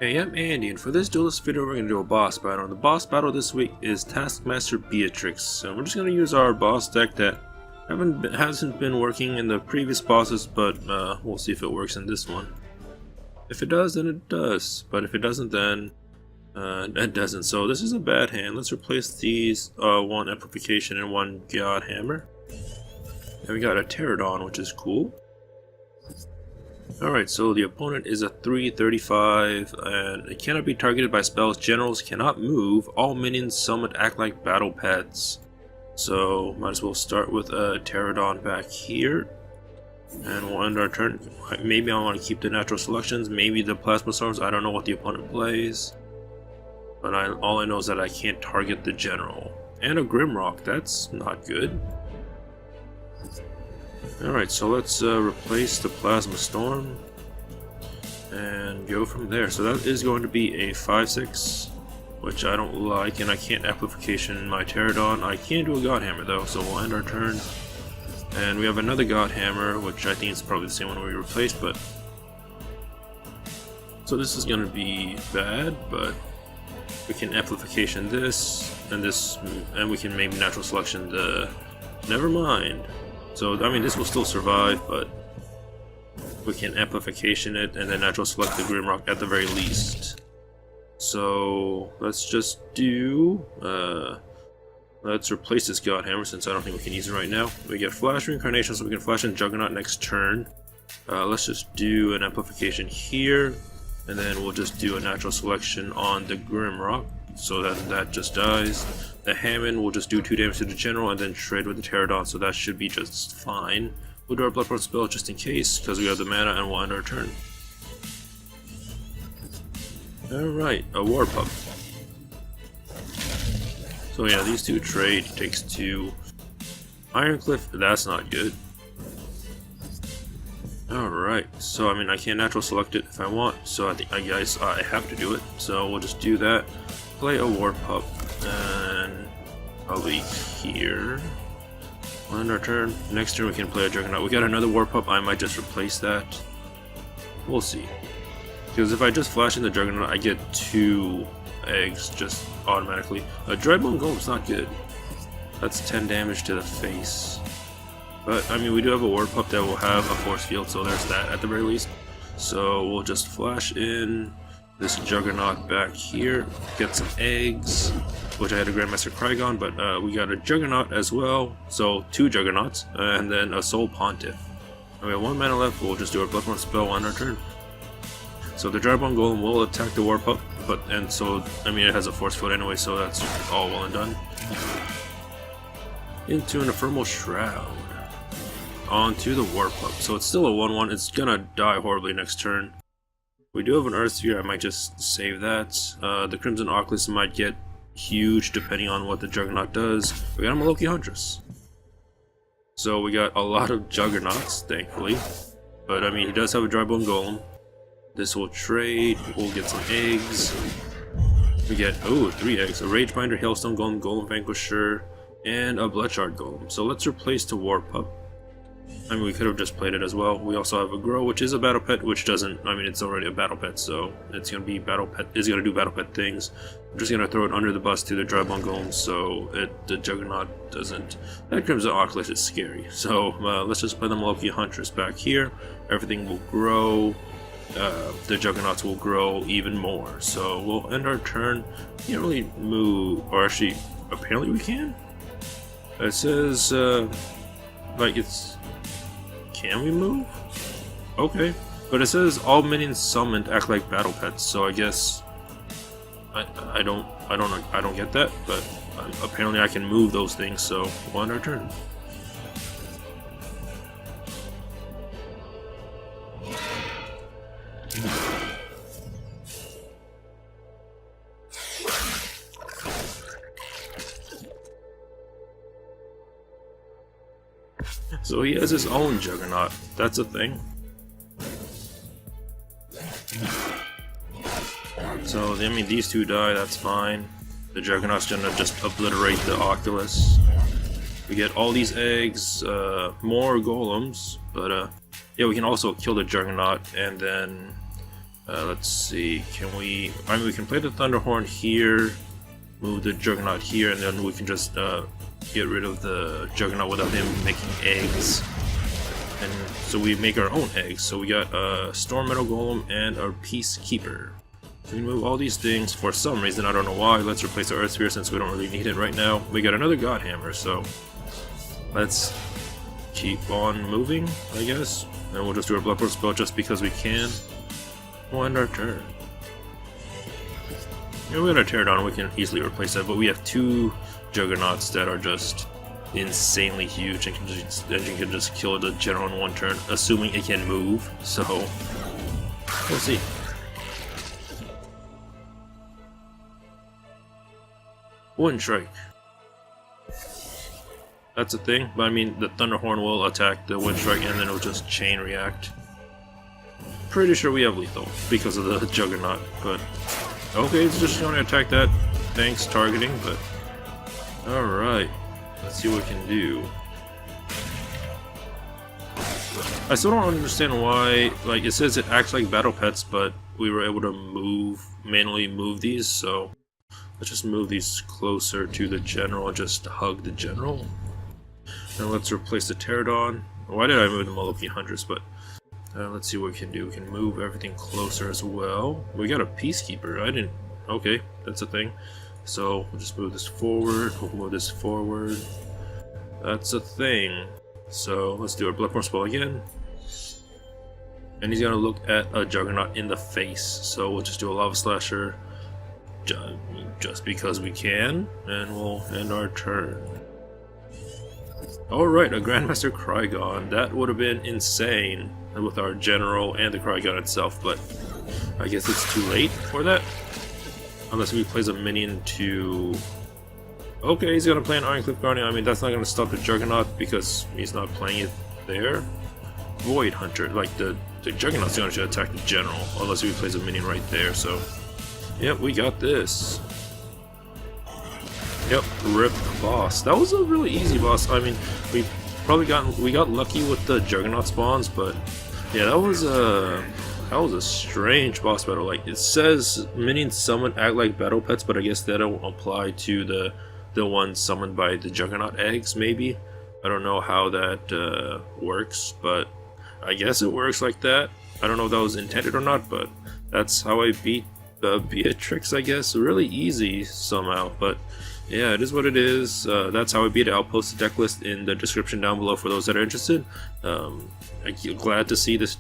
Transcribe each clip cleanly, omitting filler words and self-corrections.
Hey, I'm Andy, and for this Duelyst video we're going to do a boss battle. The boss battle this week is Taskmaster Beatrix. So we're just going to use our boss deck that hasn't been working in the previous bosses, but we'll see if it works in this one. If it does, then it does, but if it doesn't, then it doesn't. So this is a bad hand. Let's replace these one Amplification and one God Hammer. And we got a Pterodon, which is cool. Alright, so the opponent is a 3/35 and it cannot be targeted by spells. Generals cannot move. All minions summoned act like battle pets. So might as well start with a Pterodon back here. And we'll end our turn. Maybe I want to keep the natural selections, maybe the plasma storms. I don't know what the opponent plays. But all I know is that I can't target the general. And a Grimrock, that's not good. Alright, so let's replace the Plasma Storm and go from there. So that is going to be a 5/6, which I don't like, and I can't Amplification my Pterodon. I can do a God Hammer though, so we'll end our turn. And we have another God Hammer, which I think is probably the same one we replaced, but... So this is going to be bad, but we can Amplification this, and we can maybe Natural Selection the... Never mind. So, I mean, this will still survive, but we can Amplification it and then Natural Select the Grimrock at the very least. So, let's just do... let's replace this God Hammer since I don't think we can use it right now. We get Flash Reincarnation, so we can Flash in Juggernaut next turn. Let's just do an Amplification here, and then we'll just do a Natural Selection on the Grimrock, so that just dies. The Hammond will just do 2 damage to the general and then trade with the Pterodon, so that should be just fine. We'll do our Bloodborne spell just in case, because we have the mana, and we'll end our turn. Alright, a War Pup. So yeah, these two trade, takes 2. Ironcliff, that's not good. Alright, so I mean I can natural select it if I want, so I guess I have to do it. So we'll just do that. Play a War Pup, and probably here. We'll end our turn. Next turn we can play a Juggernaut. We got another War Pup, I might just replace that. We'll see. Because if I just flash in the Juggernaut, I get 2 eggs just automatically. A Dreadbone Golem's not good. That's 10 damage to the face. But, I mean, we do have a War Pup that will have a Force Field, so there's that at the very least. So we'll just flash in this Juggernaut back here, get some eggs, which I had a Grandmaster Krygon, but we got a Juggernaut as well, so 2 Juggernauts, and then a Soul Pontiff. And we have 1 mana left, we'll just do our Bloodborne spell on our turn. So the Dreadbone Golem will attack the War Pup, and so, I mean, it has a Force Field anyway, so that's all well and done. Into an Ephemeral Shroud. Onto the War Pup. So it's still a 1/1, it's gonna die horribly next turn. We do have an Earth Sphere, I might just save that. The Crimson Oculus might get huge depending on what the Juggernaut does. We got a Maloki Huntress. So we got a lot of Juggernauts, thankfully. But I mean, he does have a Drybone Golem. This will trade, we'll get some eggs. We get, 3 eggs. A Ragebinder, Hailstone Golem, Golem Vanquisher, and a Bloodshard Golem. So let's replace the War Pup. I mean, we could have just played it as well. We also have a Grow, which is a battle pet, which doesn't, I mean, it's already a battle pet, so it's gonna be battle pet, it's gonna do battle pet things. I'm just gonna throw it under the bus to the Drybone Golem, so the Juggernaut doesn't. That Crimson Oculus is scary. So let's just play the Maloki Huntress back here. Everything will grow. The Juggernauts will grow even more. So we'll end our turn. Can't really move, or actually, apparently we can. It says, like it's. Can we move? Okay, but it says all minions summoned act like battle pets, so I guess I don't get that, but apparently I can move those things, so we'll end our turn. So he has his own Juggernaut, that's a thing. So, I mean, these 2 die, that's fine. The Juggernaut's gonna just obliterate the Oculus. We get all these eggs, more golems, but yeah, we can also kill the Juggernaut, and then Let's see, can we... I mean, we can play the Thunderhorn here, move the Juggernaut here, and then we can just get rid of the Juggernaut without him making eggs. And so we make our own eggs. So we got Storm Metal Golem and our Peacekeeper. So we move all these things for some reason, I don't know why. Let's replace our Earth Sphere since we don't really need it right now. We got another God Hammer, so let's keep on moving, I guess. And we'll just do our Bloodborne spell just because we can. We'll end our turn. Yeah, we got a Pterodon, we can easily replace that, but we have two Juggernauts that are just insanely huge and can just kill the general in one turn, assuming it can move, so we'll see. Wind Strike. That's a thing, but I mean the Thunderhorn will attack the Wind Strike and then it'll just chain react. Pretty sure we have lethal because of the Juggernaut, but okay, it's just going to attack that. Thanks, targeting, but alright. Let's see what we can do. I still don't understand why, like, it says it acts like battle pets, but we were able to manually move these, so let's just move these closer to the general and just hug the general. Now let's replace the Pterodon. Why did I move the Molokian Hunters? But let's see what we can do. We can move everything closer as well. We got a Peacekeeper. I didn't... Okay, that's a thing. So we'll just move this forward. We'll move this forward. That's a thing. So let's do our Bloodborne spell again. And he's gonna look at a Juggernaut in the face. So we'll just do a Lava Slasher just because we can, and we'll end our turn. Alright, a Grandmaster Krygon. That would have been insane with our General and the Krygon itself, but I guess it's too late for that. Unless he plays a minion to... Okay, he's gonna play an Ironcliff Guardian. I mean, that's not gonna stop the Juggernaut because he's not playing it there. Void Hunter, like the Juggernaut's gonna attack the General, unless he plays a minion right there, so... Yep, we got this. Yep, rip boss. That was a really easy boss. I mean, we got lucky with the Juggernaut spawns, but yeah, that was a strange boss battle. Like, it says minions summoned act like battle pets, but I guess that don't apply to the ones summoned by the Juggernaut eggs. Maybe I don't know how that works, but I guess it works like that. I don't know if that was intended or not, but that's how I beat Beatrix, I guess. Really easy somehow, but yeah, it is what it is. That's how I beat it. I'll post the deck list in the description down below for those that are interested. I'm glad to see this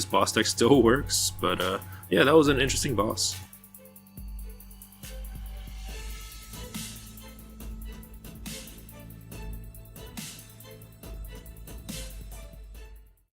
boss deck still works, but yeah, that was an interesting boss.